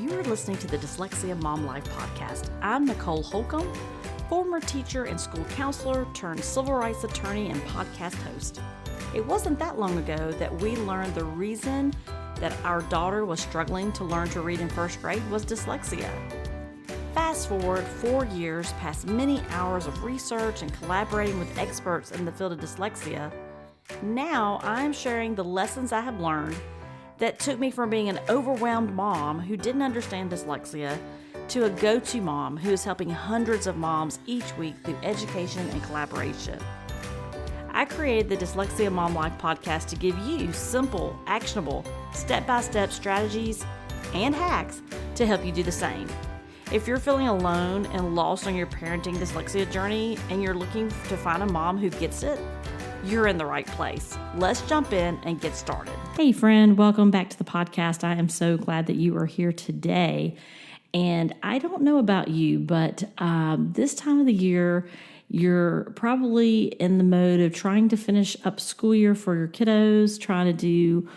You are listening to the Dyslexia Mom Life podcast. I'm Nicole Holcomb, former teacher and school counselor turned civil rights attorney and podcast host. It wasn't that long ago that we learned the reason that our daughter was struggling to learn to read in first grade was dyslexia. Fast forward 4 years past many hours of research and collaborating with experts in the field of dyslexia, now I'm sharing the lessons I have learned that took me from being an overwhelmed mom who didn't understand dyslexia to a go-to mom who is helping hundreds of moms each week through education and collaboration. I created the Dyslexia Mom Life podcast to give you simple, actionable, step-by-step strategies and hacks to help you do the same. If you're feeling alone and lost on your parenting dyslexia journey and you're looking to find a mom who gets it, you're in the right place. Let's jump in and get started. Hey friend, welcome back to the podcast. I am so glad that you are here today. And I don't know about you, but this time of the year, you're probably in the mode of trying to finish up school year for your kiddos, trying to do,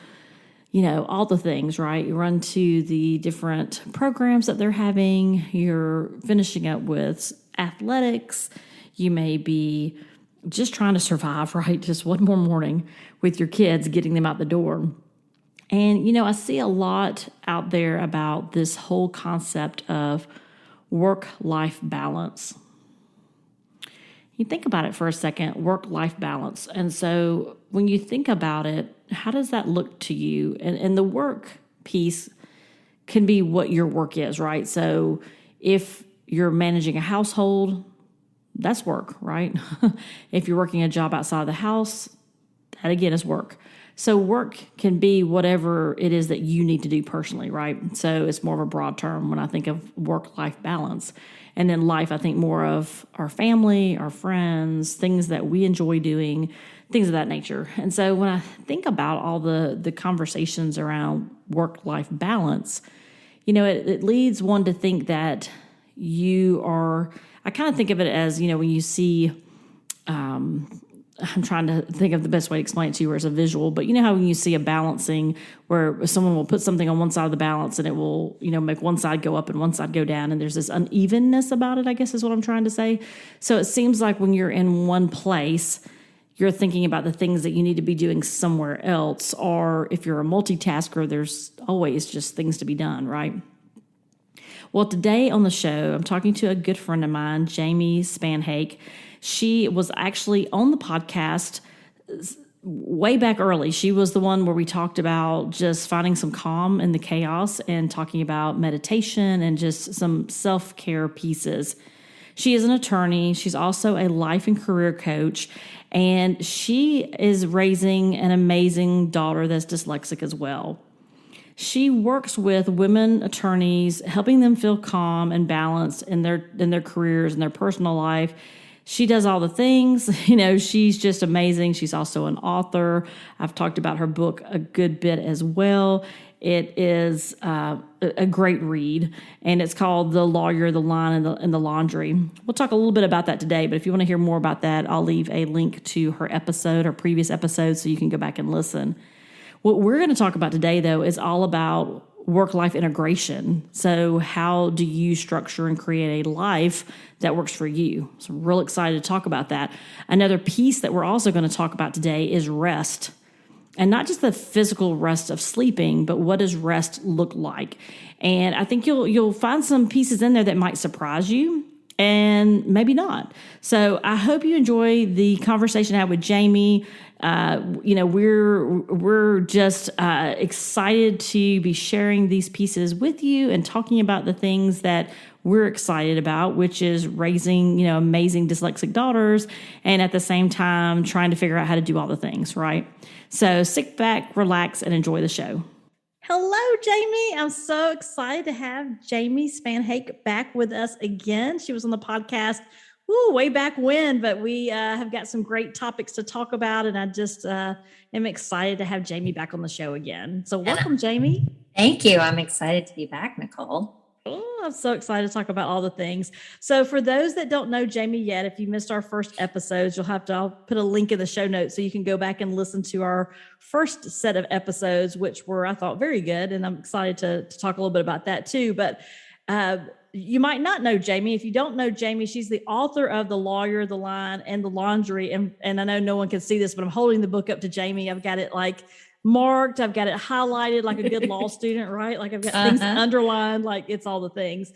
all the things, right? You run to the different programs that they're having. You're finishing up with athletics. You may be just trying to survive, right? Just one more morning with your kids, getting them out the door. And, I see a lot out there about this whole concept of work-life balance. You think about it for a second, work-life balance. And so when you think about it, how does that look to you? And the work piece can be what your work is, right? So if you're managing a household, that's work, right? If you're working a job outside of the house, that again is work. So work can be whatever it is that you need to do personally, right? So it's more of a broad term when I think of work-life balance. And then life, I think more of our family, our friends, things that we enjoy doing, things of that nature. And so when I think about all the conversations around work-life balance, it leads one to think that I kind of think of it as, when you see, I'm trying to think of the best way to explain it to you where it's a visual, but you know how when you see a balancing where someone will put something on one side of the balance and it will, make one side go up and one side go down, and there's this unevenness about it, I guess is what I'm trying to say. So it seems like when you're in one place, you're thinking about the things that you need to be doing somewhere else, or if you're a multitasker, there's always just things to be done, right? Well, today on the show, I'm talking to a good friend of mine, Jackson Spannhake. She was actually on the podcast way back early. She was the one where we talked about just finding some calm in the chaos and talking about meditation and just some self-care pieces. She is an attorney. She's also a life and career coach, and she is raising an amazing daughter that's dyslexic as well. She works with women attorneys, helping them feel calm and balanced in their careers and their personal life. She does all the things. She's just amazing. She's also an author. I've talked about her book a good bit as well. It is a great read, and it's called The Lawyer, the Line, and the Laundry. We'll talk a little bit about that today, but if you want to hear more about that, I'll leave a link to her previous episode, so you can go back and listen. What we're going to talk about today, though, is all about work-life integration. So how do you structure and create a life that works for you? So I'm real excited to talk about that. Another piece that we're also going to talk about today is rest. And not just the physical rest of sleeping, but what does rest look like? And I think you'll find some pieces in there that might surprise you and maybe not. So I hope you enjoy the conversation I had with Jamie. We're just excited to be sharing these pieces with you and talking about the things that we're excited about, which is raising, amazing dyslexic daughters, and at the same time trying to figure out how to do all the things, right? So sit back, relax, and enjoy the show. Hello, Jamie. I'm so excited to have Jackson Spannhake back with us again. She was on the podcast way back when, but we have got some great topics to talk about, and I just am excited to have Jamie back on the show again. So welcome, Jamie. Thank you. I'm excited to be back, Nicole. Oh, I'm so excited to talk about all the things. So for those that don't know Jamie yet, if you missed our first episodes, I'll put a link in the show notes so you can go back and listen to our first set of episodes, which were, I thought, very good. And I'm excited to talk a little bit about that too. But you might not know Jamie. If you don't know Jamie, she's the author of The Lawyer, The Lion, and The Laundry. And I know no one can see this, but I'm holding the book up to Jamie. I've got it like marked. I've got it highlighted like a good law student, right? Like I've got things underlined, like it's all the things.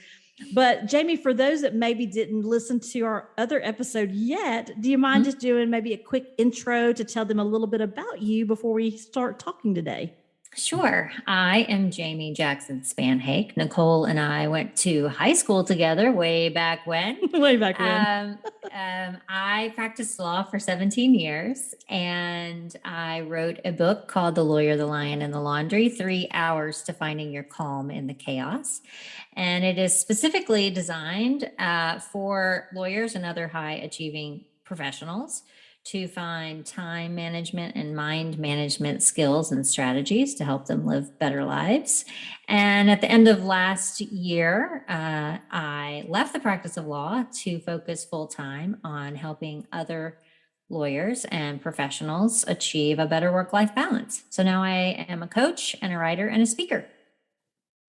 But Jamie, for those that maybe didn't listen to our other episode yet, do you mind just doing maybe a quick intro to tell them a little bit about you before we start talking today? Sure. I am Jamie Jackson Spannhake. Nicole and I went to high school together way back when. Way back when. I practiced law for 17 years, and I wrote a book called The Lawyer, the Lion, and the Laundry, 3 hours to finding your calm in the chaos. And it is specifically designed for lawyers and other high achieving professionals to find time management and mind management skills and strategies to help them live better lives. And at the end of last year, I left the practice of law to focus full time on helping other lawyers and professionals achieve a better work-life balance. So now I am a coach and a writer and a speaker.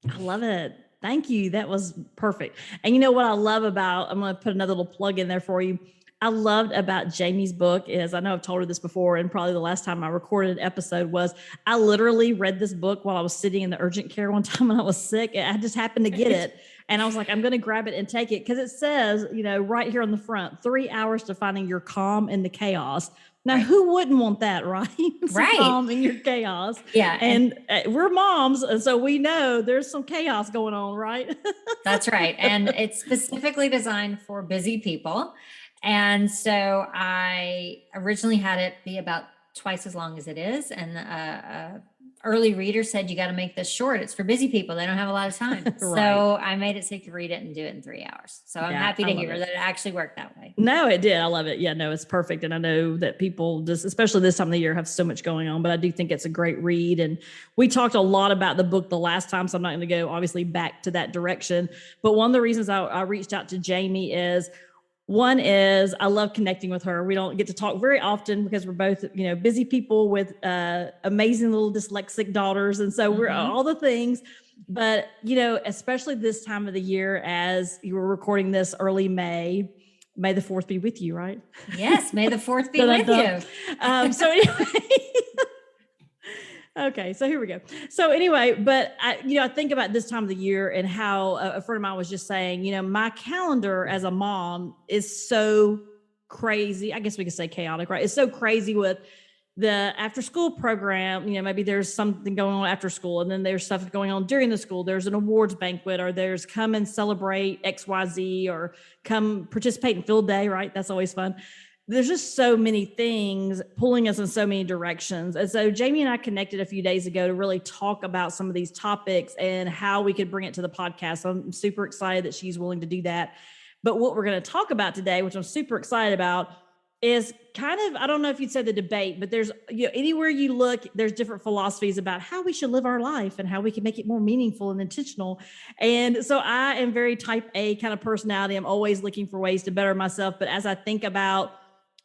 I love it. Thank you. That was perfect. And you know what I love about, I'm going to put another little plug in there for you. I loved about Jamie's book is, I know I've told her this before, and probably the last time I recorded an episode was, I literally read this book while I was sitting in the urgent care one time when I was sick. I just happened to get it. And I was like, I'm going to grab it and take it because it says, right here on the front, 3 hours to finding your calm in the chaos. Now, who wouldn't want that, right? Right. Calm in your chaos. Yeah. And we're moms, and so we know there's some chaos going on, right? That's right. And it's specifically designed for busy people. And so I originally had it be about twice as long as it is. And early reader said, you got to make this short. It's for busy people. They don't have a lot of time. Right. So I made it so you could read it and do it in 3 hours. So I'm happy to hear that it actually worked that way. No, it did. I love it. Yeah, no, it's perfect. And I know that people just, especially this time of the year, have so much going on, but I do think it's a great read. And we talked a lot about the book the last time, so I'm not going to go obviously back to that direction. But one of the reasons I reached out to Jamie is, one is I love connecting with her. We don't get to talk very often because we're both, busy people with amazing little dyslexic daughters. And so we're all the things. But, especially this time of the year, as you were recording this early May the 4th be with you, right? Yes, May the 4th be with you. So anyway. Okay, so here we go. So anyway, but I think about this time of the year and how a friend of mine was just saying, my calendar as a mom is so crazy. I guess we could say chaotic, right? It's so crazy with the after school program. Maybe there's something going on after school, and then there's stuff going on during the school. There's an awards banquet, or there's come and celebrate XYZ, or come participate in field day, right? That's always fun. There's just so many things pulling us in so many directions. And so Jamie and I connected a few days ago to really talk about some of these topics and how we could bring it to the podcast. So I'm super excited that she's willing to do that. But what we're going to talk about today, which I'm super excited about, is kind of, I don't know if you'd say the debate, but there's, anywhere you look, there's different philosophies about how we should live our life and how we can make it more meaningful and intentional. And so I am very type A kind of personality. I'm always looking for ways to better myself. But as I think about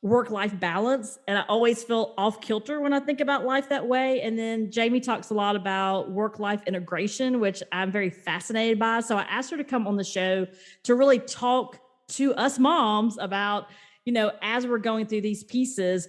work-life balance, and I always feel off kilter when I think about life that way. And then Jamie talks a lot about work-life integration, which I'm very fascinated by. So I asked her to come on the show to really talk to us moms about, as we're going through these pieces,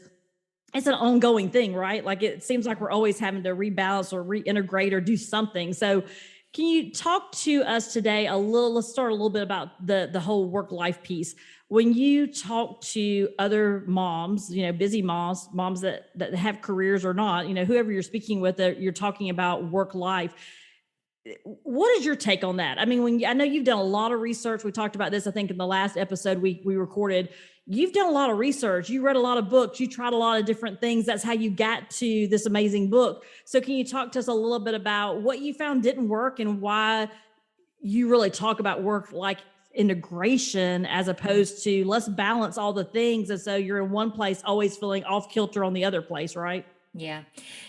it's an ongoing thing, right? Like it seems like we're always having to rebalance or reintegrate or do something. So can you talk to us today let's start a little bit about the whole work-life piece. When you talk to other moms, busy moms that have careers or not, whoever you're speaking with, you're talking about work life. What is your take on that? I mean, I know you've done a lot of research. We talked about this, I think, in the last episode we recorded. You've done a lot of research. You read a lot of books. You tried a lot of different things. That's how you got to this amazing book. So can you talk to us a little bit about what you found didn't work and why you really talk about work like integration as opposed to let's balance all the things. And so you're in one place always feeling off kilter on the other place, right? Yeah.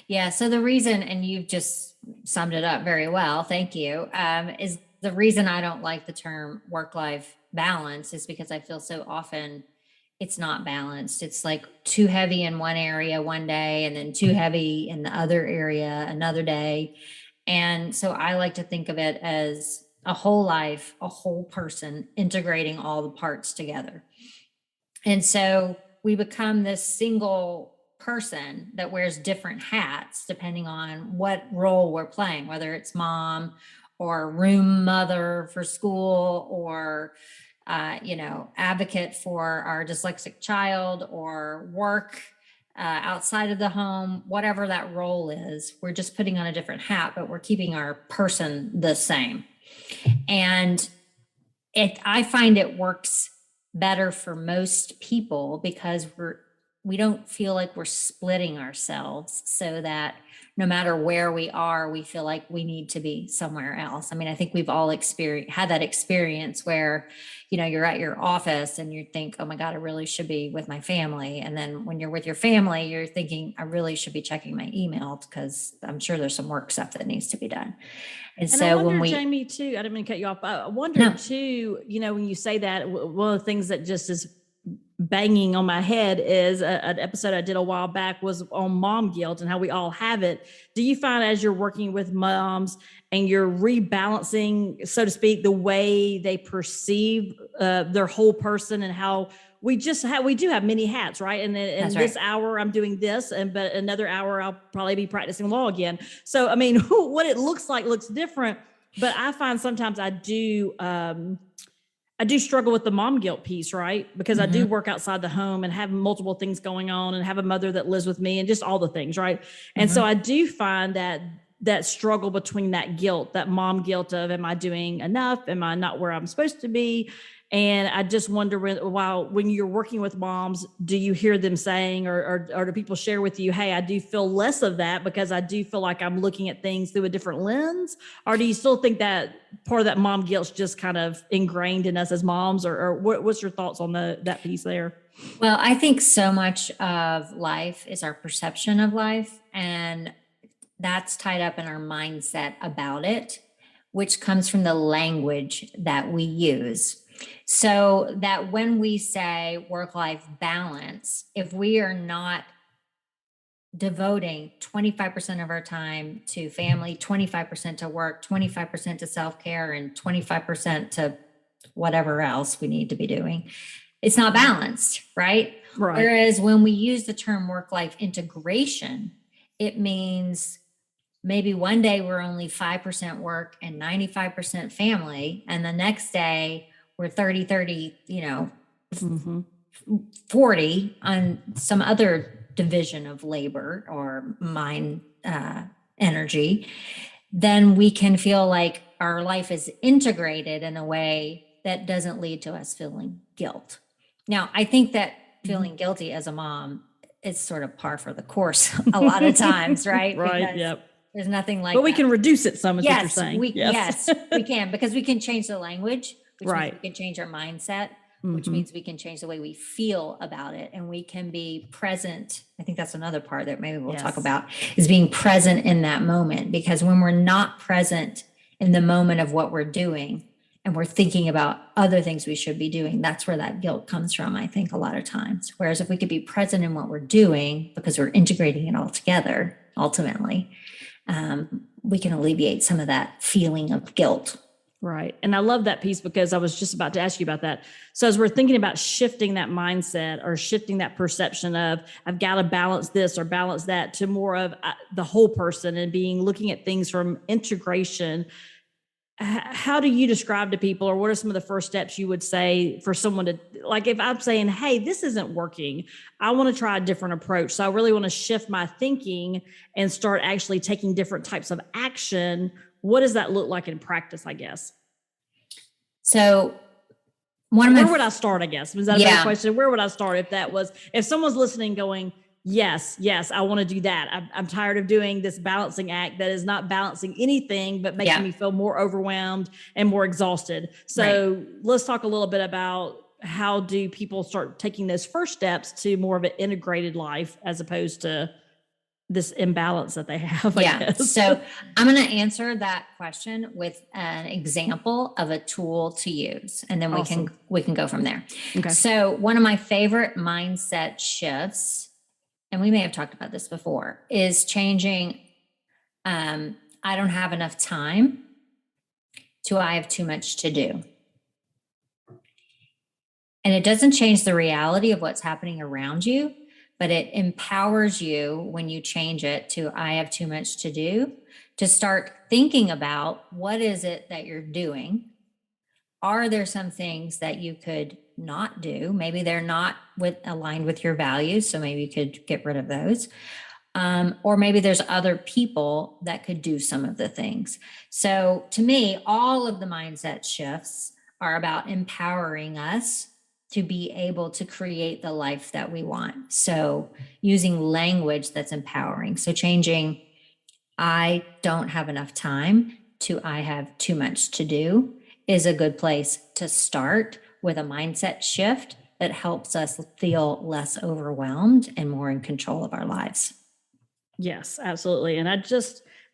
Yeah. So the reason, and you've just summed it up very well, thank you, is the reason I don't like the term work-life balance is because I feel so often it's not balanced. It's like too heavy in one area one day and then too heavy in the other area another day. And so I like to think of it as a whole life, a whole person integrating all the parts together. And so we become this single person that wears different hats depending on what role we're playing, whether it's mom or room mother for school or advocate for our dyslexic child or work outside of the home, whatever that role is. We're just putting on a different hat, but we're keeping our person the same. And I find it works better for most people because we don't feel like we're splitting ourselves so that no matter where we are, we feel like we need to be somewhere else. I mean, I think we've all had that experience where, you're at your office and you think, oh my God, I really should be with my family. And then when you're with your family, you're thinking, I really should be checking my email because I'm sure there's some work stuff that needs to be done. And so I wonder, Jamie, too, I didn't mean to cut you off. I wonder too, when you say that, one of the things that just is banging on my head is an episode I did a while back was on mom guilt and how we all have it. Do you find as you're working with moms and you're rebalancing, so to speak, the way they perceive their whole person and how we do have many hats, right? And then in this hour I'm doing this, but another hour I'll probably be practicing law again. So, I mean, what it looks like looks different, but I find sometimes I do struggle with the mom guilt piece, right? Because I do work outside the home and have multiple things going on and have a mother that lives with me and just all the things, right? And so I do find that struggle between that guilt, that mom guilt of, am I doing enough? Am I not where I'm supposed to be? And I just wonder when you're working with moms, do you hear them saying, or do people share with you, hey, I do feel less of that because I do feel like I'm looking at things through a different lens? Or do you still think that part of that mom guilt's just kind of ingrained in us as moms, or what's your thoughts on that piece there? Well, I think so much of life is our perception of life, and that's tied up in our mindset about it, which comes from the language that we use. So that when we say work-life balance, if we are not devoting 25% of our time to family, 25% to work, 25% to self-care, and 25% to whatever else we need to be doing, it's not balanced, right? Whereas when we use the term work-life integration, it means maybe one day we're only 5% work and 95% family, and the next day we're 30, 40 on some other division of labor or mind energy, then we can feel like our life is integrated in a way that doesn't lead to us feeling guilt. Now, I think that feeling guilty as a mom is sort of par for the course a lot of times, right? Right. Because yep. There's nothing like But we can reduce it some, is what you're saying. Yes, we can, because we can change the language, which means we can change our mindset, which means we can change the way we feel about it, and we can be present. I think that's another part that maybe we'll talk about, is being present in that moment. Because when we're not present in the moment of what we're doing and we're thinking about other things we should be doing, that's where that guilt comes from, I think, a lot of times. Whereas if we could be present in what we're doing because we're integrating it all together, ultimately, we can alleviate some of that feeling of guilt. Right. And I love that piece because I was just about to ask you about that. So as we're thinking about shifting that mindset or shifting that perception of, I've got to balance this or balance that, to more of the whole person and looking at things from integration, how do you describe to people, or what are some of the first steps you would say for someone to, like, if I'm saying, hey, this isn't working, I want to try a different approach. So I really want to shift my thinking and start actually taking different types of action. What does that look like in practice, I guess? So where would I start, I guess? Was that a better question? Where would I start if someone's listening going, yes, I want to do that. I'm tired of doing this balancing act that is not balancing anything, but making me feel more overwhelmed and more exhausted. So let's talk a little bit about, how do people start taking those first steps to more of an integrated life as opposed to this imbalance that they have, I Yeah. guess. So I'm going to answer that question with an example of a tool to use, and then Awesome. we can go from there. Okay. So one of my favorite mindset shifts, and we may have talked about this before, is changing I don't have enough time to I have too much to do. And it doesn't change the reality of what's happening around you, but it empowers you when you change it to I have too much to do, to start thinking about what is it that you're doing. Are there some things that you could not do? Maybe they're not aligned with your values, so maybe you could get rid of those. Or maybe there's other people that could do some of the things. So to me, all of the mindset shifts are about empowering us to be able to create the life that we want. So using language that's empowering. So changing I don't have enough time to I have too much to do is a good place to start with a mindset shift that helps us feel less overwhelmed and more in control of our lives. Yes, absolutely. And I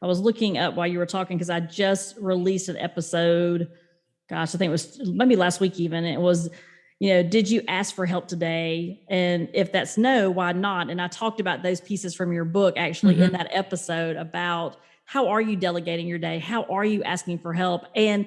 was looking up while you were talking, because I just released an episode. Gosh, I think it was maybe last week even. It was, did you ask for help today? And if that's no, why not? And I talked about those pieces from your book actually in that episode about how are you delegating your day? How are you asking for help? And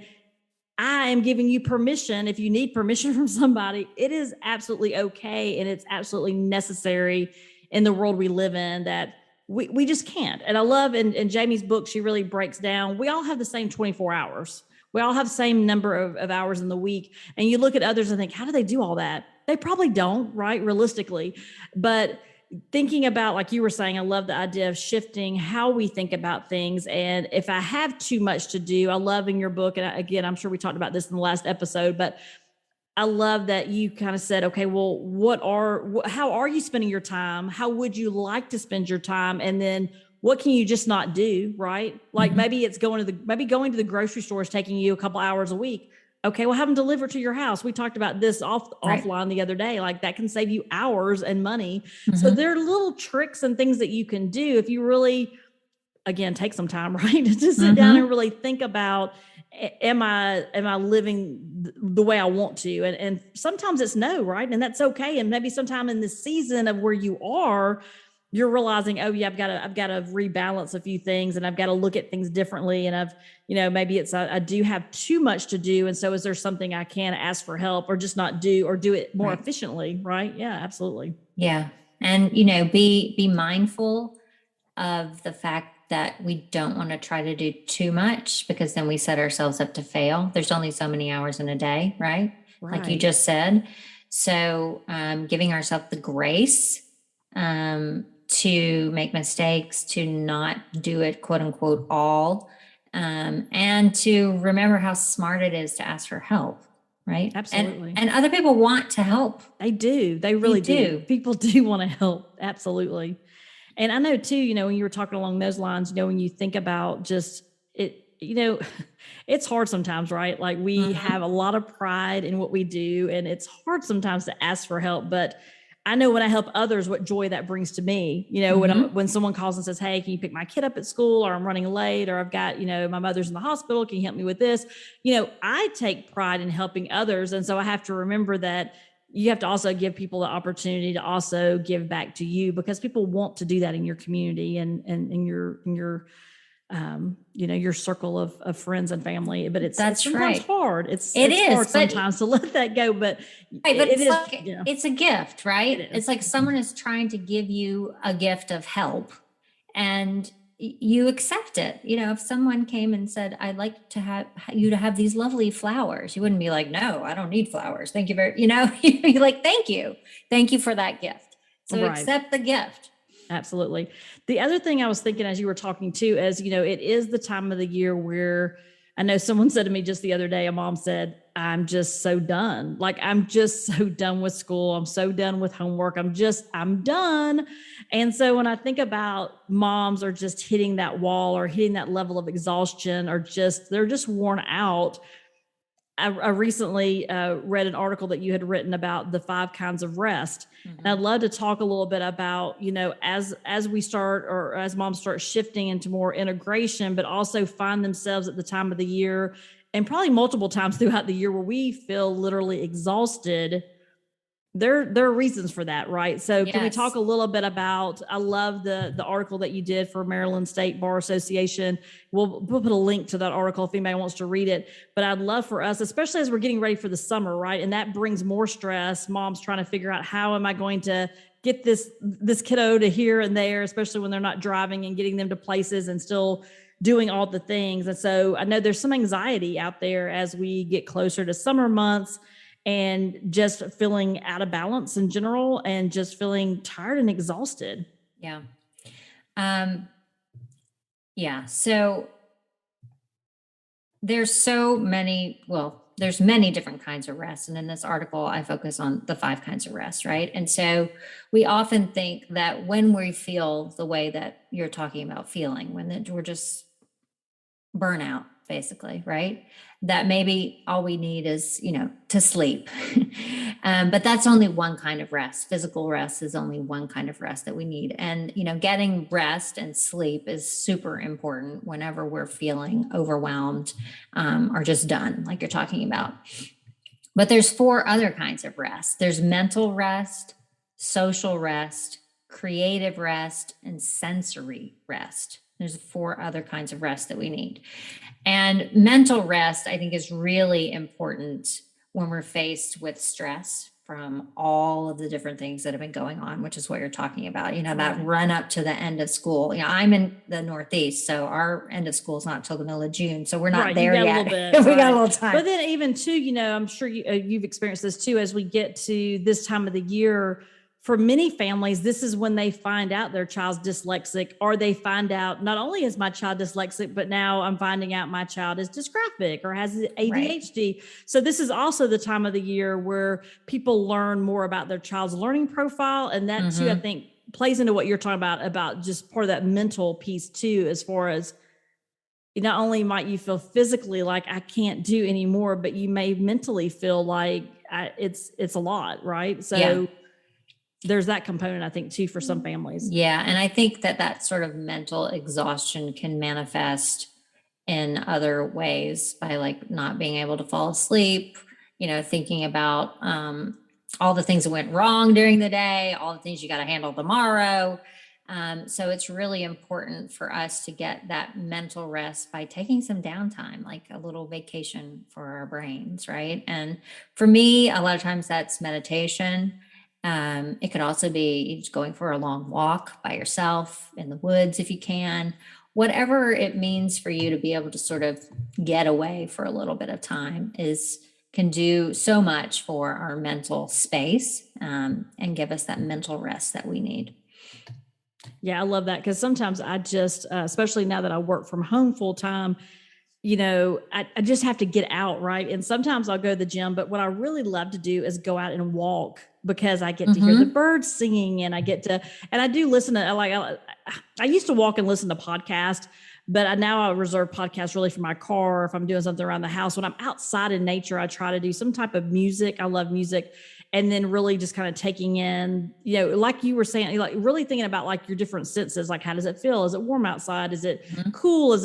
I am giving you permission. If you need permission from somebody, it is absolutely okay. And it's absolutely necessary in the world we live in, that we just can't. And I love in Jamie's book, she really breaks down, we all have the same 24 hours. We all have the same number of hours in the week. And you look at others and think, how do they do all that? They probably don't, right? Realistically. But thinking about, like you were saying, I love the idea of shifting how we think about things. And if I have too much to do, I love in your book, and again, I'm sure we talked about this in the last episode, but I love that you kind of said, okay, well, how are you spending your time? How would you like to spend your time? And then what can you just not do? Right. Like maybe it's going to the grocery store is taking you a couple hours a week. Okay, well, have them delivered to your house. We talked about this offline the other day. Like that can save you hours and money. So there are little tricks and things that you can do if you really, again, take some time, right, to sit down and really think about, am I living the way I want to? And sometimes it's no, right? And that's okay. And maybe sometime in this season of where you are, you're realizing, oh yeah, I've got to rebalance a few things, and I've got to look at things differently. And maybe it's, I do have too much to do. And so is there something I can ask for help or just not do, or do it more efficiently? Right. Yeah, absolutely. Yeah. And, be mindful of the fact that we don't want to try to do too much, because then we set ourselves up to fail. There's only so many hours in a day, right? Like you just said. So giving ourselves the grace to make mistakes, to not do it, quote unquote, all, and to remember how smart it is to ask for help. Right. Absolutely. And other people want to help. They do. They really do. People do want to help. Absolutely. And I know too, when you were talking along those lines, when you think about just it, it's hard sometimes, right? Like we have a lot of pride in what we do, and it's hard sometimes to ask for help. But I know when I help others, what joy that brings to me. When someone calls and says, "Hey, can you pick my kid up at school?" or "I'm running late," or "I've got, my mother's in the hospital. Can you help me with this?" I take pride in helping others. And so I have to remember that you have to also give people the opportunity to also give back to you, because people want to do that in your community and in your your circle of friends and family. But it's sometimes hard. It's hard sometimes to let that go, but it's a gift, right? It's like someone is trying to give you a gift of help, and you accept it. If someone came and said, "I'd like to have you to have these lovely flowers," you wouldn't be like, "No, I don't need flowers. Thank you very," you're like, "Thank you for that gift." So accept the gift. Absolutely. The other thing I was thinking as you were talking too is, it is the time of the year where I know someone said to me just the other day, a mom said, "I'm just so done. Like, I'm just so done with school. I'm so done with homework. I'm done." And so when I think about moms are just hitting that wall or hitting that level of exhaustion, or they're just worn out, I recently read an article that you had written about the 5 kinds of rest. Mm-hmm. And I'd love to talk a little bit about, as we start, or as moms start shifting into more integration, but also find themselves at the time of the year and probably multiple times throughout the year where we feel literally exhausted. There are reasons for that, right? So yes. Can we talk a little bit about, I love the article that you did for Maryland State Bar Association. We'll put a link to that article if anybody wants to read it. But I'd love for us, especially as we're getting ready for the summer, right? And that brings more stress. Moms trying to figure out, how am I going to get this kiddo to here and there, especially when they're not driving, and getting them to places and still doing all the things. And so I know there's some anxiety out there as we get closer to summer months, and just feeling out of balance in general, and just feeling tired and exhausted. Yeah. So there's many different kinds of rest. And in this article, I focus on the 5 kinds of rest, right? And so we often think that when we feel the way that you're talking about feeling, when we're just burnout, basically, right? That maybe all we need is, to sleep. But that's only one kind of rest. Physical rest is only one kind of rest that we need. And, getting rest and sleep is super important whenever we're feeling overwhelmed, or just done, like you're talking about. But there's 4 other kinds of rest. There's mental rest, social rest, creative rest, and sensory rest. There's 4 other kinds of rest that we need. And mental rest, I think, is really important when we're faced with stress from all of the different things that have been going on, which is what you're talking about, that run up to the end of school. I'm in the Northeast, so our end of school is not till the middle of June. So we're not there yet. We got a little time. But then even too, I'm sure you've experienced this too, as we get to this time of the year. For many families, this is when they find out their child's dyslexic, or they find out, not only is my child dyslexic, but now I'm finding out my child is dysgraphic or has ADHD. Right. So this is also the time of the year where people learn more about their child's learning profile. And that too, I think, plays into what you're talking about just part of that mental piece too, as far as not only might you feel physically like I can't do anymore, but you may mentally feel like it's a lot, right? So there's that component, I think, too, for some families. Yeah. And I think that sort of mental exhaustion can manifest in other ways by like not being able to fall asleep, thinking about all the things that went wrong during the day, all the things you got to handle tomorrow. So it's really important for us to get that mental rest by taking some downtime, like a little vacation for our brains, right? And for me, a lot of times that's meditation. It could also be just going for a long walk by yourself in the woods if you can, whatever it means for you to be able to sort of get away for a little bit of time can do so much for our mental space, and give us that mental rest that we need. Yeah, I love that, because sometimes I just, especially now that I work from home full time, I just have to get out, right? And sometimes I'll go to the gym, but what I really love to do is go out and walk, because I get to hear the birds singing, and I do listen to, I used to walk and listen to podcasts, but now I reserve podcasts really for my car. If I'm doing something around the house, when I'm outside in nature, I try to do some type of music. I love music. And then really just kind of taking in, like you were saying, like really thinking about like your different senses, like how does it feel? Is it warm outside? Is it cool?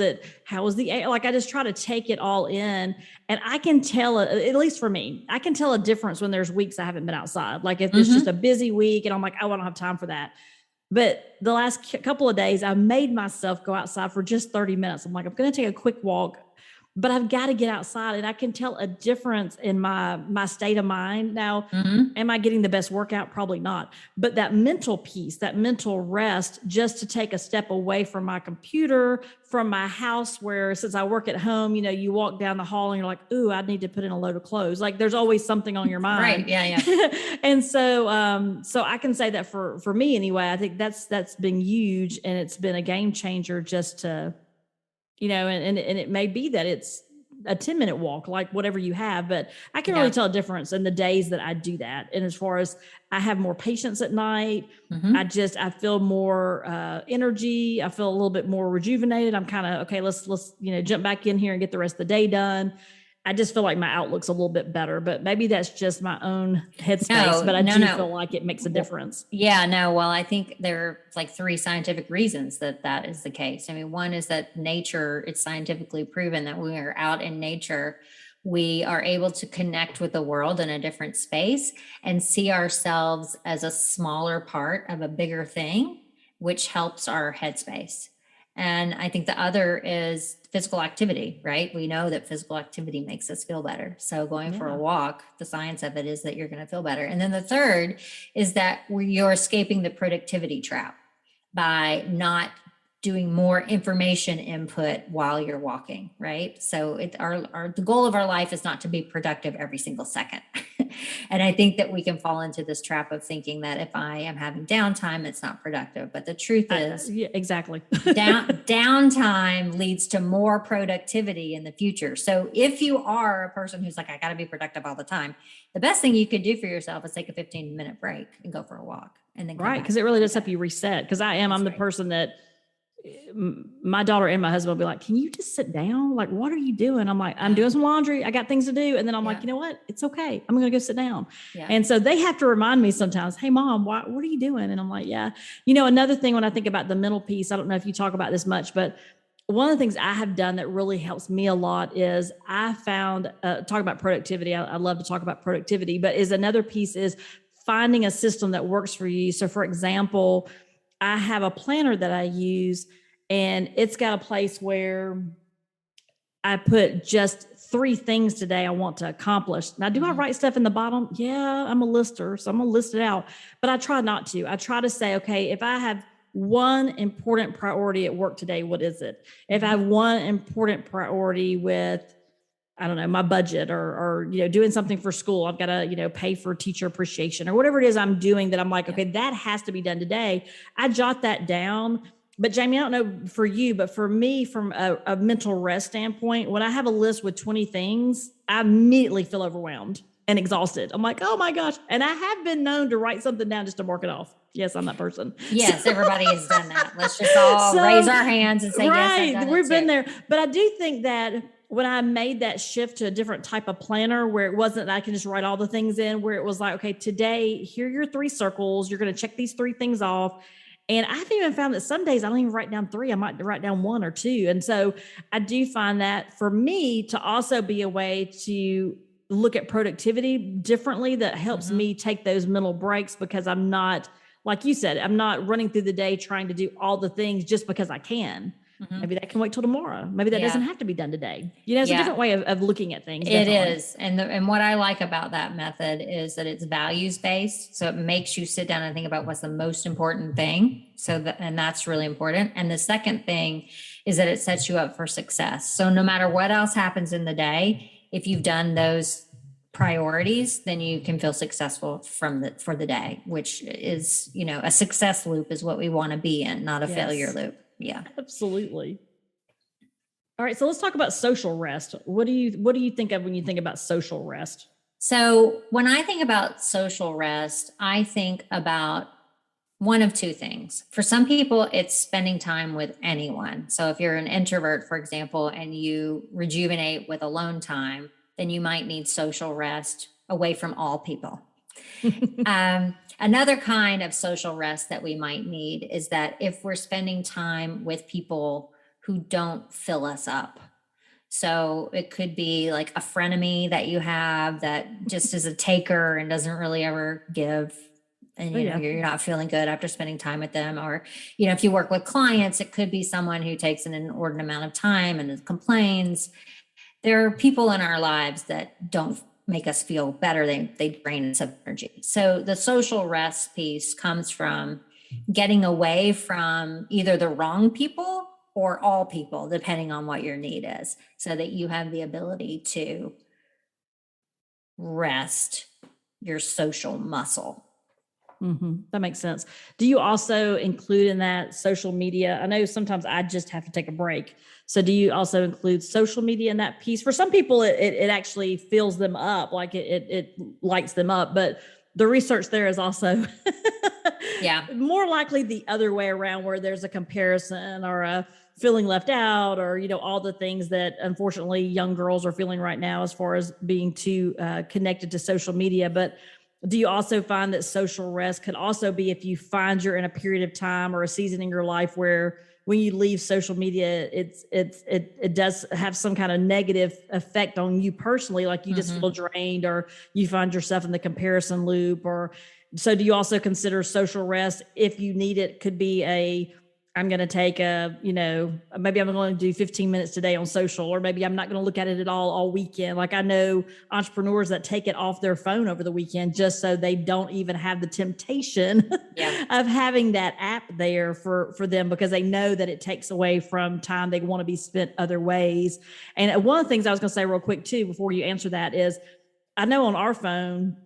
How is the air? Like I just try to take it all in, and I can tell, at least for me, I can tell a difference when there's weeks I haven't been outside. Like if it's just a busy week and I'm like, oh, I don't have time for that. But the last couple of days, I made myself go outside for just 30 minutes. I'm like, I'm going to take a quick walk, but I've got to get outside, and I can tell a difference in my state of mind. Now, am I getting the best workout? Probably not. But that mental piece, that mental rest, just to take a step away from my computer, from my house, where since I work at home, you walk down the hall and you're like, ooh, I need to put in a load of clothes. Like there's always something on your mind. Right. Yeah. And so I can say that for me anyway, I think that's been huge, and it's been a game changer just to, and it may be that it's a 10-minute walk, like whatever you have, but I can really tell a difference in the days that I do that. And as far as I have more patience at night, I feel more energy. I feel a little bit more rejuvenated. I'm kind of, okay, let's jump back in here and get the rest of the day done. I just feel like my outlook's a little bit better, but maybe that's just my own headspace, No, but I no, do no. feel like it makes a difference. Yeah, no. Well, I think there are like 3 scientific reasons that that is the case. I mean, one is that nature, it's scientifically proven that when we are out in nature, we are able to connect with the world in a different space and see ourselves as a smaller part of a bigger thing, which helps our headspace. And I think the other is physical activity, right? We know that physical activity makes us feel better. So going for a walk, the science of it is that you're going to feel better. And then the third is that you're escaping the productivity trap by not doing more information input while you're walking, right? So the goal of our life is not to be productive every single second. And I think that we can fall into this trap of thinking that if I am having downtime, it's not productive. But the truth is, yeah, exactly. downtime leads to more productivity in the future. So if you are a person who's like, I got to be productive all the time, the best thing you could do for yourself is take a 15-minute break and go for a walk. And then right. Because it really does help you reset. Because I'm the person that my daughter and my husband will be like, can you just sit down? Like, what are you doing? I'm like, I'm doing some laundry. I got things to do. And then I'm like, you know what? It's okay. I'm going to go sit down. And so they have to remind me sometimes, hey, Mom, what are you doing? And I'm like, yeah. Another thing when I think about the mental piece, I don't know if you talk about this much, but one of the things I have done that really helps me a lot is I found, talk about productivity. I love to talk about productivity, but is another piece is finding a system that works for you. So for example, I have a planner that I use, and it's got a place where I put just 3 things today I want to accomplish. Now, do I write stuff in the bottom? Yeah, I'm a lister, so I'm going to list it out. But I try not to. I try to say, okay, if I have one important priority at work today, what is it? If I have one important priority with, I don't know, my budget or doing something for school, I've got to, pay for teacher appreciation or whatever it is I'm doing that I'm like, okay, that has to be done today. I jot that down. But Jamie, I don't know for you, but for me, from a mental rest standpoint, when I have a list with 20 things, I immediately feel overwhelmed and exhausted. I'm like, oh my gosh. And I have been known to write something down just to mark it off. Yes, I'm that person. Yes, everybody has done that. Let's just all raise our hands and say, yes, I've done we've been there. But I do think that when I made that shift to a different type of planner where it wasn't that I can just write all the things in, where it was like, okay, today, here are your 3 circles. You're going to check these 3 things off. And I've even found that some days I don't even write down 3. I might write down 1 or 2. And so I do find that for me to also be a way to look at productivity differently that helps me take those mental breaks, because I'm not, like you said, I'm not running through the day trying to do all the things just because I can. Maybe that can wait till tomorrow. Maybe that doesn't have to be done today. It's a different way of looking at things. It is. And what I like about that method is that it's values based. So it makes you sit down and think about what's the most important thing. And that's really important. And the second thing is that it sets you up for success. So no matter what else happens in the day, if you've done those priorities, then you can feel successful for the day, which is, a success loop is what we want to be in, not a failure loop. Yeah, absolutely. All right. So let's talk about social rest. What do you think of when you think about social rest? So when I think about social rest, I think about one of 2 things. For some people, it's spending time with anyone. So if you're an introvert, for example, and you rejuvenate with alone time, then you might need social rest away from all people. Another kind of social rest that we might need is that if we're spending time with people who don't fill us up. So it could be like a frenemy that you have that just is a taker and doesn't really ever give. And you're not feeling good after spending time with them. Or, if you work with clients, it could be someone who takes an inordinate amount of time and complains. There are people in our lives that don't make us feel better. They drain us of energy. So the social rest piece comes from getting away from either the wrong people or all people, depending on what your need is, so that you have the ability to rest your social muscle. That makes sense. Do you also include in that social media? I know sometimes I just have to take a break. So do you also include social media in that piece? For some people, it actually fills them up, like it lights them up. But the research there is also Yeah. more likely the other way around, where there's a comparison or a feeling left out, or, all the things that unfortunately young girls are feeling right now as far as being too connected to social media. But do you also find that social rest could also be if you find you're in a period of time or a season in your life where when you leave social media, it does have some kind of negative effect on you personally, like you just feel drained, or you find yourself in the comparison loop? Or so do you also consider social rest, if you need it, could be I'm going to take maybe I'm going to do 15 minutes today on social, or maybe I'm not going to look at it at all weekend. Like I know entrepreneurs that take it off their phone over the weekend just so they don't even have the temptation of having that app there for them, because they know that it takes away from time they want to be spent other ways. And one of the things I was going to say real quick too, before you answer that, is I know on our phone,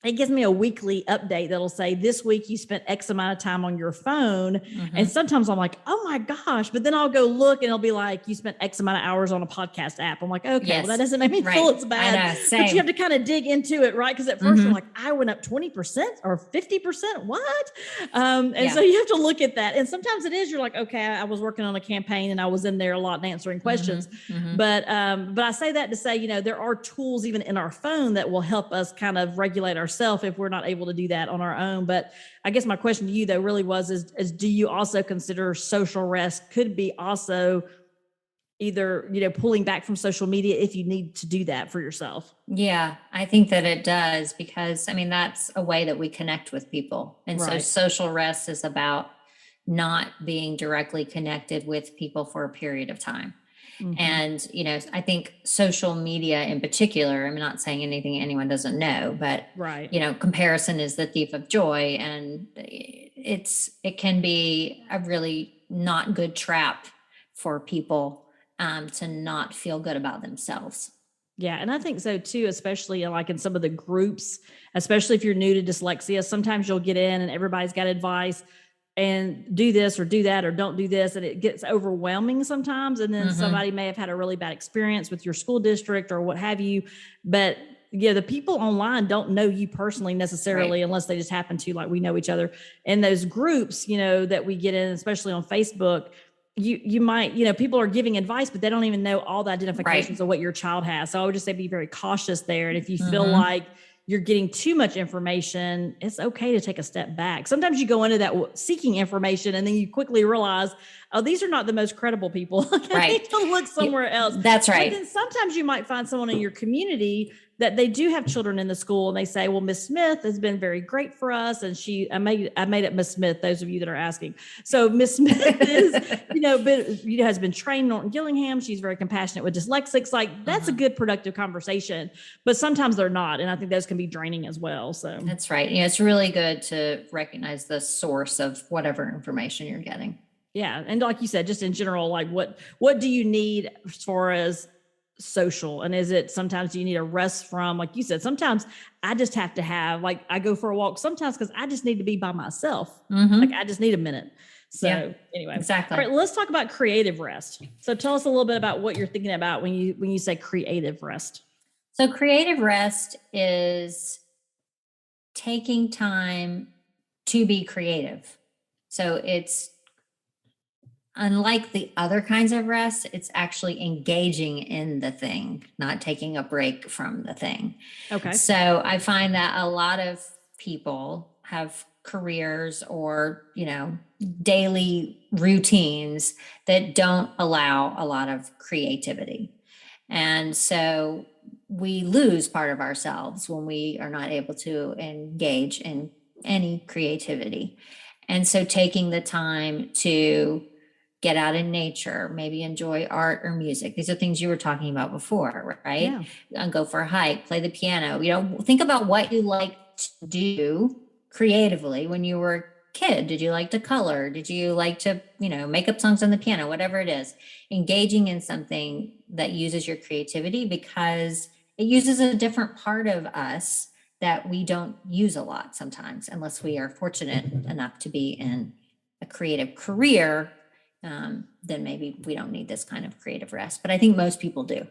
it gives me a weekly update that'll say, this week you spent X amount of time on your phone. And sometimes I'm like, oh my gosh, but then I'll go look and it'll be like, you spent X amount of hours on a podcast app. I'm like, okay, well, that doesn't make me feel as bad. I know, same. But you have to kind of dig into it, right? Because at first you're like, I went up 20% or 50%. What? So you have to look at that. And sometimes it is, you're like, okay, I was working on a campaign and I was in there a lot and answering questions. But I say that to say, there are tools even in our phone that will help us kind of regulate ourselves if we're not able to do that on our own. But I guess my question to you though really was, is do you also consider social rest could be also either, pulling back from social media if you need to do that for yourself? Yeah, I think that it does, because that's a way that we connect with people. And so social rest is about not being directly connected with people for a period of time. And, I think social media in particular, I'm not saying anything anyone doesn't know, but, comparison is the thief of joy. And it can be a really not good trap for people to not feel good about themselves. Yeah. And I think so too, especially like in some of the groups, especially if you're new to dyslexia, sometimes you'll get in and everybody's got advice and do this or do that, or don't do this. And it gets overwhelming sometimes. And then somebody may have had a really bad experience with your school district or what have you. But the people online don't know you personally necessarily, unless they just happen to, like, we know each other. And those groups, that we get in, especially on Facebook, you might, people are giving advice, but they don't even know all the identifications of what your child has. So I would just say be very cautious there. And if you feel like you're getting too much information, it's okay to take a step back. Sometimes you go into that seeking information and then you quickly realize, oh, these are not the most credible people. I need to look somewhere else. That's right. But then sometimes you might find someone in your community that they do have children in the school, and they say, well, Miss Smith has been very great for us. And I made it Miss Smith, those of you that are asking. So Miss Smith is, has been trained in Norton Gillingham. She's very compassionate with dyslexics. Like, that's a good, productive conversation, but sometimes they're not. And I think those can be draining as well. So that's right. It's really good to recognize the source of whatever information you're getting. Yeah. And like you said, just in general, like what do you need as far as social? And is it sometimes you need a rest from, like you said, sometimes I just have to have, like, I go for a walk sometimes because I just need to be by myself. Like, I just need a minute. So anyway, exactly. All right, let's talk about creative rest. So tell us a little bit about what you're thinking about when you say creative rest. So creative rest is taking time to be creative. So it's unlike the other kinds of rest, it's actually engaging in the thing, not taking a break from the thing. Okay. So I find that a lot of people have careers or, daily routines that don't allow a lot of creativity. And so we lose part of ourselves when we are not able to engage in any creativity. And so taking the time to get out in nature, maybe enjoy art or music. These are things you were talking about before, right? Yeah. And go for a hike, play the piano. Think about what you like to do creatively when you were a kid. Did you like to color? Did you like to, make up songs on the piano, whatever it is? Engaging in something that uses your creativity, because it uses a different part of us that we don't use a lot sometimes, unless we are fortunate enough to be in a creative career. Then maybe we don't need this kind of creative rest. But I think most people do.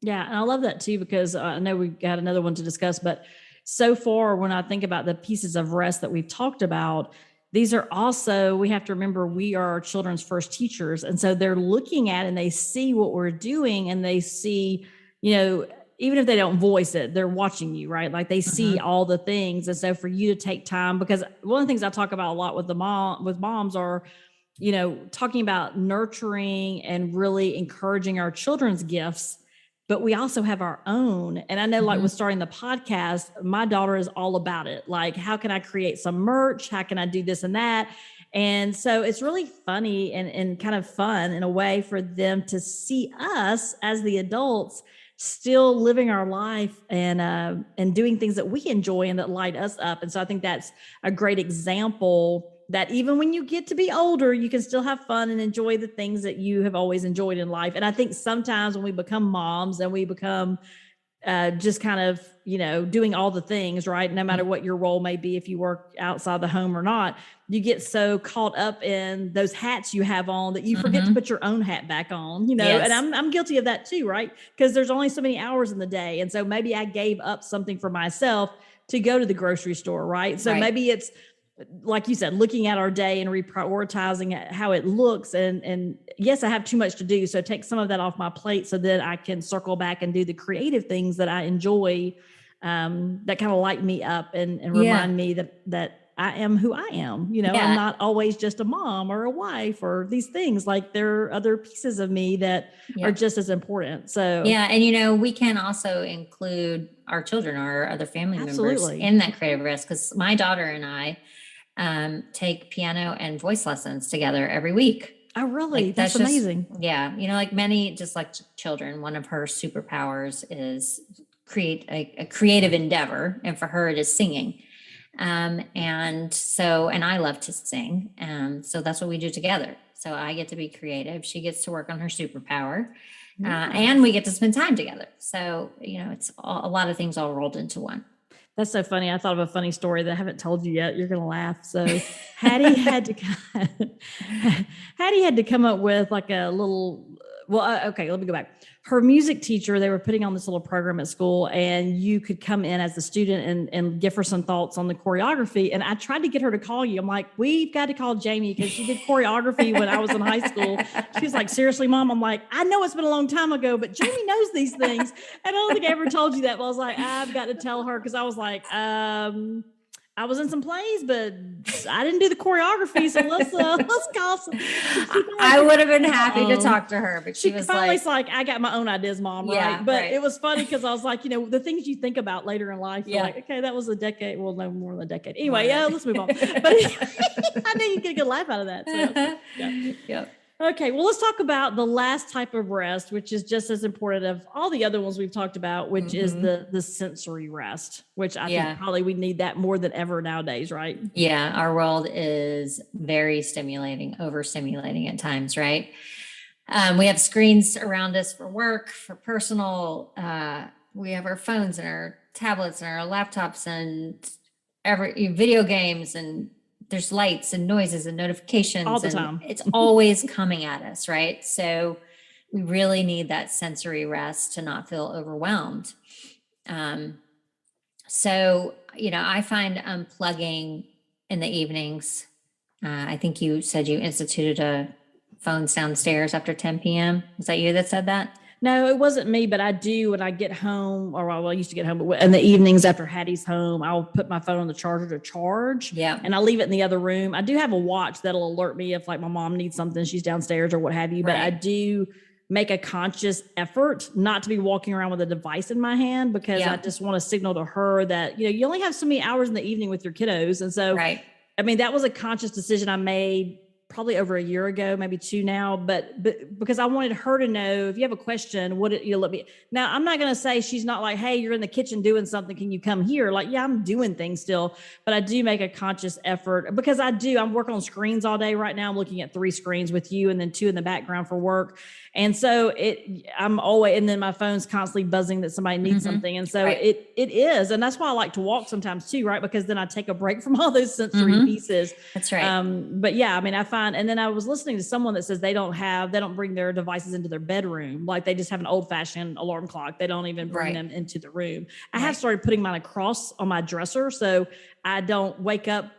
Yeah. And I love that too, because I know we got another one to discuss, but so far, when I think about the pieces of rest that we've talked about, these are also, we have to remember, we are our children's first teachers. And so they're looking at and they see what we're doing, and they see, even if they don't voice it, they're watching you, right? Like they see all the things. And so for you to take time, because one of the things I talk about a lot with moms are, talking about nurturing and really encouraging our children's gifts, but we also have our own. And I know, like with starting the podcast, my daughter is all about it. Like, how can I create some merch? How can I do this and that? And so it's really funny and kind of fun in a way for them to see us as the adults still living our life and doing things that we enjoy and that light us up. And so I think that's a great example that even when you get to be older, you can still have fun and enjoy the things that you have always enjoyed in life. And I think sometimes when we become moms and we become just kind of, doing all the things, right? No matter what your role may be, if you work outside the home or not, you get so caught up in those hats you have on that you forget to put your own hat back on, Yes. and I'm guilty of that too, right? Because there's only so many hours in the day. And so maybe I gave up something for myself to go to the grocery store, right? So maybe it's, like you said, looking at our day and reprioritizing how it looks. And yes, I have too much to do. So take some of that off my plate so that I can circle back and do the creative things that I enjoy, that kind of light me up and remind me that I am who I am. I'm not always just a mom or a wife or these things. Like there are other pieces of me that are just as important. So and we can also include our children or our other family members in that creative rest, because my daughter and I take piano and voice lessons together every week. Oh, really? That's amazing. Like many, just like children, one of her superpowers is create a creative endeavor. And for her, it is singing. And I love to sing. So that's what we do together. So I get to be creative. She gets to work on her superpower. And we get to spend time together. So, it's a lot of things all rolled into one. That's so funny. I thought of a funny story that I haven't told you yet. You're going to laugh. So Hattie had to come up with like a little, okay, let me go back. Her music teacher, they were putting on this little program at school, and you could come in as a student and give her some thoughts on the choreography. And I tried to get her to call you. I'm like, we've got to call Jamie because she did choreography when I was in high school. She was like, seriously, Mom? I'm like, I know it's been a long time ago, but Jamie knows these things. And I don't think I ever told you that, but I was like, I've got to tell her, because I was like, I was in some plays, but I didn't do the choreography. So let's call some. I would have been happy to talk to her, but she was like, I got my own ideas, Mom. Right. Yeah, but it was funny because I was like, the things you think about later in life. Yeah. Like, okay, that was a decade. Well, no more than a decade. Anyway, let's move on. But I know you get a good laugh out of that. So, Yep. Okay, well, let's talk about the last type of rest, which is just as important of all the other ones we've talked about, which is the sensory rest, which I think probably we need that more than ever nowadays, right? Yeah, our world is very stimulating, overstimulating at times, right? We have screens around us for work, for personal. We have our phones and our tablets and our laptops and video games, and there's lights and noises and notifications all the time. It's always coming at us, right? So we really need that sensory rest to not feel overwhelmed. So, I find unplugging in the evenings. I think you said you instituted a phones downstairs after 10 p.m. Was that you that said that? No, it wasn't me, but I do when I get home, or I used to get home, but in the evenings after Hattie's home, I'll put my phone on the charger to charge. Yeah. And I leave it in the other room. I do have a watch that'll alert me if like my mom needs something, she's downstairs or what have you. But I do make a conscious effort not to be walking around with a device in my hand, because I just want to signal to her that, you only have so many hours in the evening with your kiddos. And so, I mean, that was a conscious decision I made probably over a year ago, maybe 2 now, but because I wanted her to know, if you have a question, let me. Now, I'm not going to say, she's not like, hey, you're in the kitchen doing something, can you come here? Like, yeah, I'm doing things still, but I do make a conscious effort, because I'm working on screens all day right now. I'm looking at 3 screens with you and then 2 in the background for work. And so I'm always, and then my phone's constantly buzzing that somebody needs something. And so it is. And that's why I like to walk sometimes too, right? Because then I take a break from all those sensory pieces. That's right. But yeah, I mean, I find find, and then I was listening to someone that says they don't bring their devices into their bedroom. Like they just have an old fashioned alarm clock. They don't even bring them into the room. I have started putting mine across on my dresser, so I don't wake up,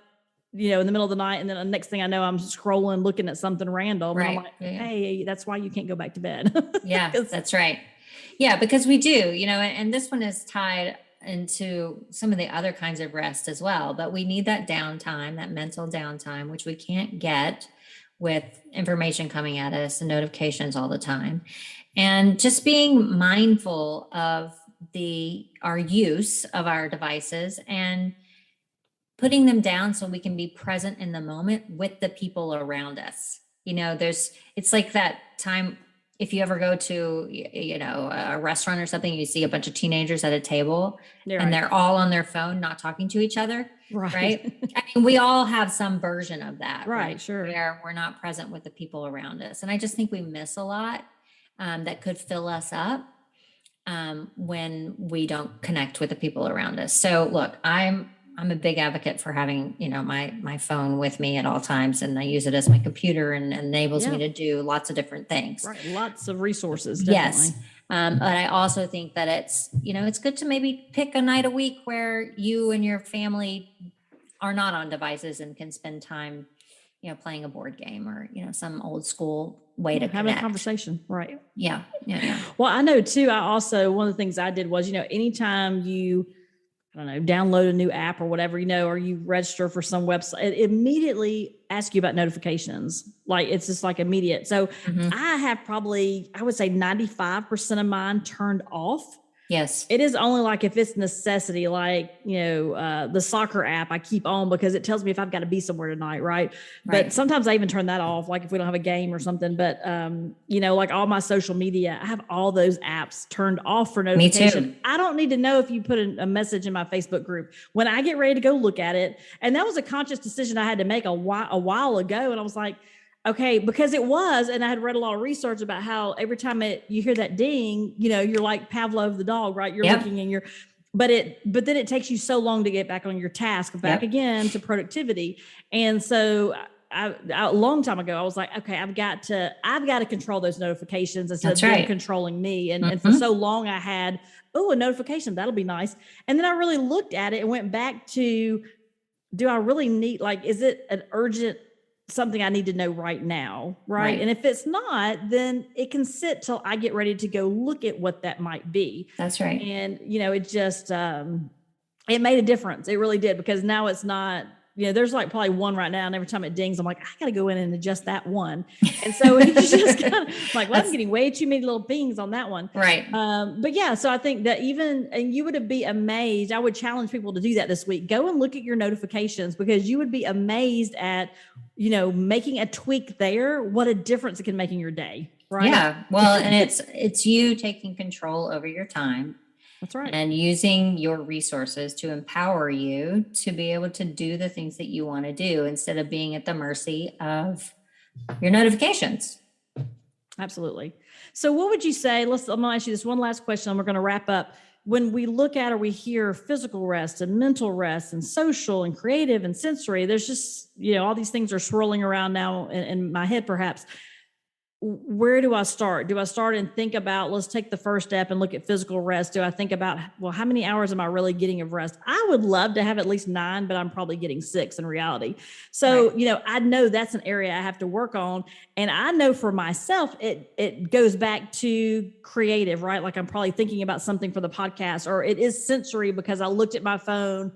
in the middle of the night. And then the next thing I know, I'm scrolling, looking at something random. And I'm like, hey, that's why you can't go back to bed. Yeah, that's right. Yeah, because we do, and this one is tied into some of the other kinds of rest as well, but we need that downtime, that mental downtime, which we can't get with information coming at us and notifications all the time. And just being mindful of our use of our devices and putting them down so we can be present in the moment with the people around us. It's like that time, if you ever go to, a restaurant or something, you see a bunch of teenagers at a table and they're all on their phone, not talking to each other. Right. I mean, we all have some version of that. Right. Sure. Where we're not present with the people around us. And I just think we miss a lot that could fill us up when we don't connect with the people around us. So look, I'm a big advocate for having, my phone with me at all times, and I use it as my computer and enables me to do lots of different things. Right. Lots of resources. Definitely. Yes. But I also think that it's good to maybe pick a night a week where you and your family are not on devices and can spend time, playing a board game or, some old school way to have a conversation. Right. Yeah. Well, I know too, one of the things I did was, anytime you, download a new app or whatever, or you register for some website, it immediately asks you about notifications. Like it's just like immediate. So I have probably, I would say 95% of mine turned off. Yes. It is only like if it's necessity, like, the soccer app I keep on because it tells me if I've got to be somewhere tonight. Right. But sometimes I even turn that off, like if we don't have a game or something. But, like all my social media, I have all those apps turned off for notification. Me too. I don't need to know if you put a message in my Facebook group when I get ready to go look at it. And that was a conscious decision I had to make a while ago. And I was like, okay, because it was, and I had read a lot of research about how every time you hear that ding, you're like Pavlov the dog, right? You're looking and but then it takes you so long to get back on your task, back again to productivity. And so a long time ago, I was like, okay, I've got to control those notifications instead of them controlling me. And for so long I had, a notification, that'll be nice. And then I really looked at it and went back to, do I really need, like, is it an urgent something I need to know right now. Right. And if it's not, then it can sit till I get ready to go look at what that might be. That's right. And, it just, it made a difference. It really did, because now it's not, there's like probably one right now. And every time it dings, I'm like, I got to go in and adjust that one. And so it's just kind of like, well, I'm getting way too many little pings on that one. Right. But yeah, so I think that and you would be amazed. I would challenge people to do that this week. Go and look at your notifications, because you would be amazed at, making a tweak there, what a difference it can make in your day. Right. Yeah. Well, and it's you taking control over your time. That's right. And using your resources to empower you to be able to do the things that you want to do instead of being at the mercy of your notifications. Absolutely. So what would you say, I'm going to ask you this one last question and we're going to wrap up. When we look at or we hear physical rest and mental rest and social and creative and sensory, there's just, all these things are swirling around now in my head, perhaps. Where do I start? Do I start and think about, let's take the first step and look at physical rest? Do I think about, well, how many hours am I really getting of rest? I would love to have at least 9, but I'm probably getting 6 in reality. So, I know that's an area I have to work on. And I know for myself, it goes back to creative, right? Like I'm probably thinking about something for the podcast, or it is sensory because I looked at my phone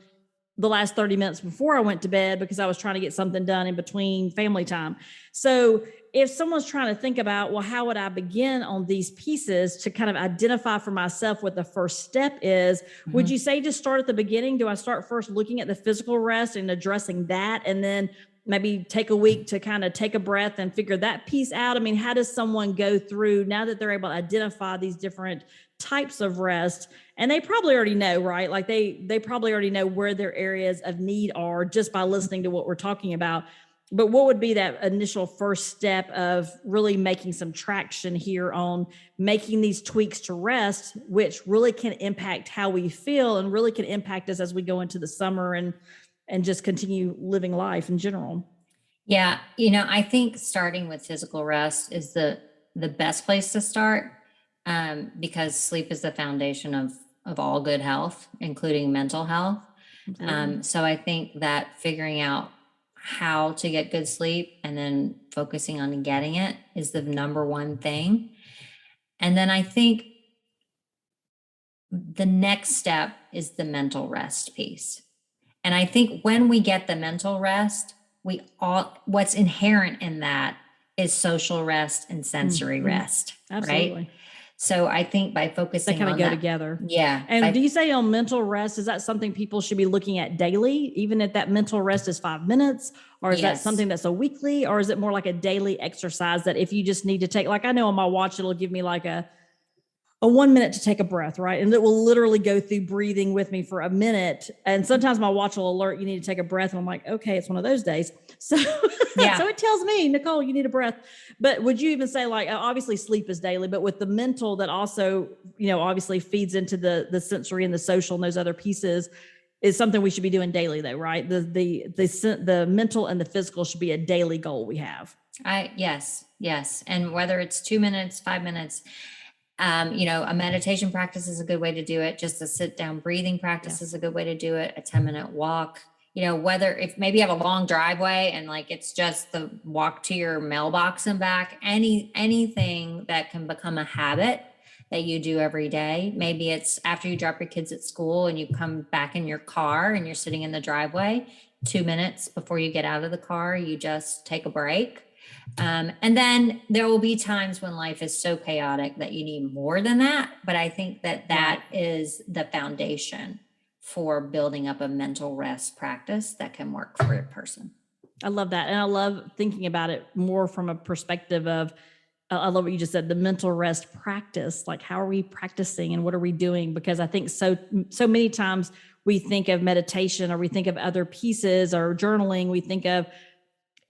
the last 30 minutes before I went to bed because I was trying to get something done in between family time. So if someone's trying to think about, well, how would I begin on these pieces to kind of identify for myself what the first step is, would you say just start at the beginning? Do I start first looking at the physical rest and addressing that, and then maybe take a week to kind of take a breath and figure that piece out? I mean, how does someone go through now that they're able to identify these different types of rest? And they probably already know, right? Like they probably already know where their areas of need are just by listening to what we're talking about. But what would be that initial first step of really making some traction here on making these tweaks to rest, which really can impact how we feel and really can impact us as we go into the summer and just continue living life in general? Yeah, I think starting with physical rest is the best place to start, because sleep is the foundation of all good health, including mental health. Absolutely. So I think that figuring out how to get good sleep and then focusing on getting it is the number one thing. And then I think the next step is the mental rest piece. And I think when we get the mental rest, what's inherent in that is social rest and sensory Mm-hmm. rest, right? Absolutely. So I think by They focusing kind of on go that, together. yeah. And do you say on mental rest, is that something people should be looking at daily, even if that mental rest is 5 minutes? Or is that Yes. something that's a weekly, or is it more like a daily exercise that if you just need to take, like I know on my watch, it'll give me like a 1 minute to take a breath, right? And it will literally go through breathing with me for a minute. And sometimes my watch will alert you need to take a breath. And I'm like, okay, it's one of those days. So, Yeah. so it tells me, Nicole, you need a breath. But would you even say, like, obviously sleep is daily, but with the mental that also, obviously feeds into the sensory and the social and those other pieces, is something we should be doing daily, though, right? The mental and the physical should be a daily goal we have. Yes. And whether it's 2 minutes, 5 minutes, a meditation practice is a good way to do it. Just a sit down breathing practice is a good way to do it. A 10-minute walk, whether if maybe you have a long driveway and like it's just the walk to your mailbox and back, anything that can become a habit that you do every day. Maybe it's after you drop your kids at school and you come back in your car and you're sitting in the driveway. 2 minutes before you get out of the car, you just take a break. And then there will be times when life is so chaotic that you need more than that. But I think that is the foundation for building up a mental rest practice that can work for a person. I love that. And I love thinking about it more from a perspective of, I love what you just said, the mental rest practice. Like, how are we practicing and what are we doing? Because I think so many times we think of meditation or we think of other pieces or journaling. We think of,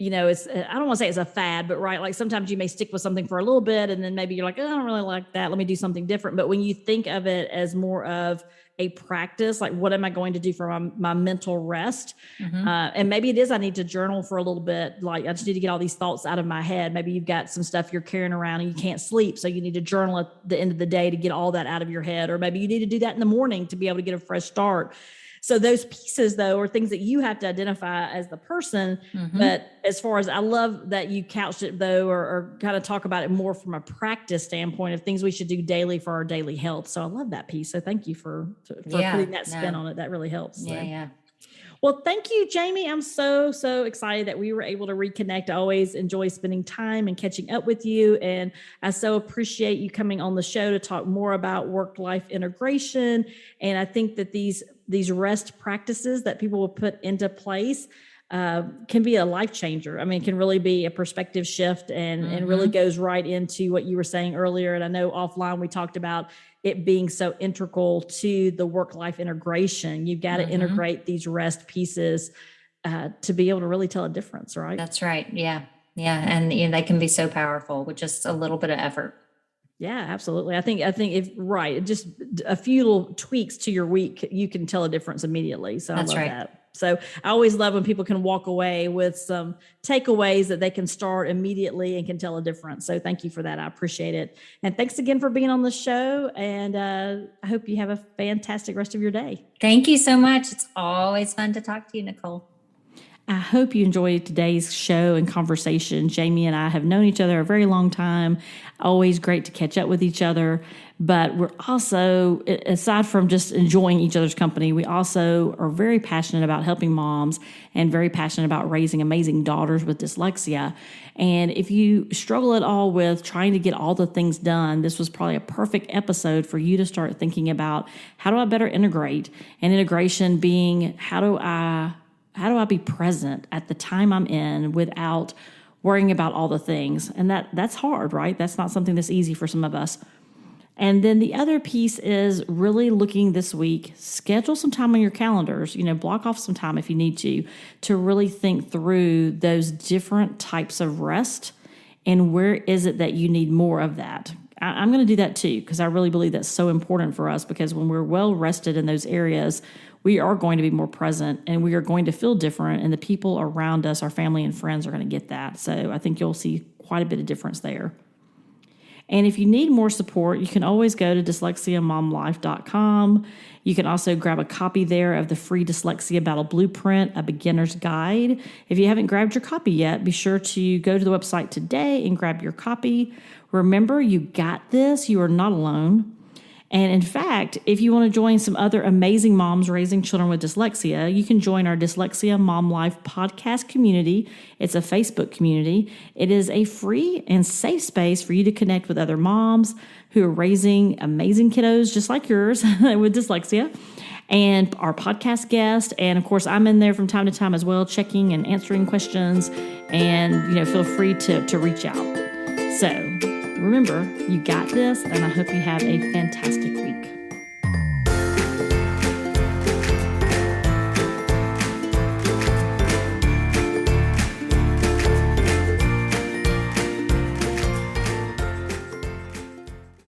it's, I don't want to say it's a fad, but right. Like sometimes you may stick with something for a little bit and then maybe you're like, oh, I don't really like that. Let me do something different. But when you think of it as more of a practice, like what am I going to do for my mental rest? Mm-hmm. And maybe it is, I need to journal for a little bit. Like I just need to get all these thoughts out of my head. Maybe you've got some stuff you're carrying around and you can't sleep. So you need to journal at the end of the day to get all that out of your head. Or maybe you need to do that in the morning to be able to get a fresh start. So those pieces, though, are things that you have to identify as the person. Mm-hmm. But as far as, I love that you couched it, though, or kind of talk about it more from a practice standpoint of things we should do daily for our daily health. So I love that piece. So thank you for putting that spin on it. That really helps. Yeah. Well, thank you, Jamie. I'm so excited that we were able to reconnect. I always enjoy spending time and catching up with you. And I so appreciate you coming on the show to talk more about work-life integration. And I think that these rest practices that people will put into place can be a life changer. I mean, it can really be a perspective shift and really goes right into what you were saying earlier. And I know offline we talked about it being so integral to the work-life integration. You've got to integrate these rest pieces to be able to really tell a difference, right? That's right. Yeah. And they can be so powerful with just a little bit of effort. Yeah, absolutely. I think if just a few little tweaks to your week, you can tell a difference immediately. So that's I love that. So I always love when people can walk away with some takeaways that they can start immediately and can tell a difference. So thank you for that. I appreciate it. And thanks again for being on the show. And I hope you have a fantastic rest of your day. Thank you so much. It's always fun to talk to you, Nicole. I hope you enjoyed today's show and conversation. Jamie and I have known each other a very long time. Always great to catch up with each other. But we're also, aside from just enjoying each other's company, we also are very passionate about helping moms and very passionate about raising amazing daughters with dyslexia. And if you struggle at all with trying to get all the things done, this was probably a perfect episode for you to start thinking about, how do I better integrate? And integration being, how do I be present at the time I'm in without worrying about all the things? And that's hard, right? That's not something that's easy for some of us. And then the other piece is really looking this week, schedule some time on your calendars, block off some time if you need to really think through those different types of rest and where is it that you need more of that. I'm going to do that too, because I really believe that's so important for us, because when we're well rested in those areas, we are going to be more present and we are going to feel different. And the people around us, our family and friends, are going to get that. So I think you'll see quite a bit of difference there. And if you need more support, you can always go to dyslexiamomlife.com. You can also grab a copy there of the free Dyslexia Battle Blueprint, a beginner's guide. If you haven't grabbed your copy yet, be sure to go to the website today and grab your copy. Remember, you got this. You are not alone. And in fact, if you want to join some other amazing moms raising children with dyslexia, you can join our Dyslexia Mom Life podcast community. It's a Facebook community. It is a free and safe space for you to connect with other moms who are raising amazing kiddos just like yours with dyslexia, and our podcast guest. And of course, I'm in there from time to time as well, checking and answering questions. And, feel free to reach out. So remember, you got this, and I hope you have a fantastic week.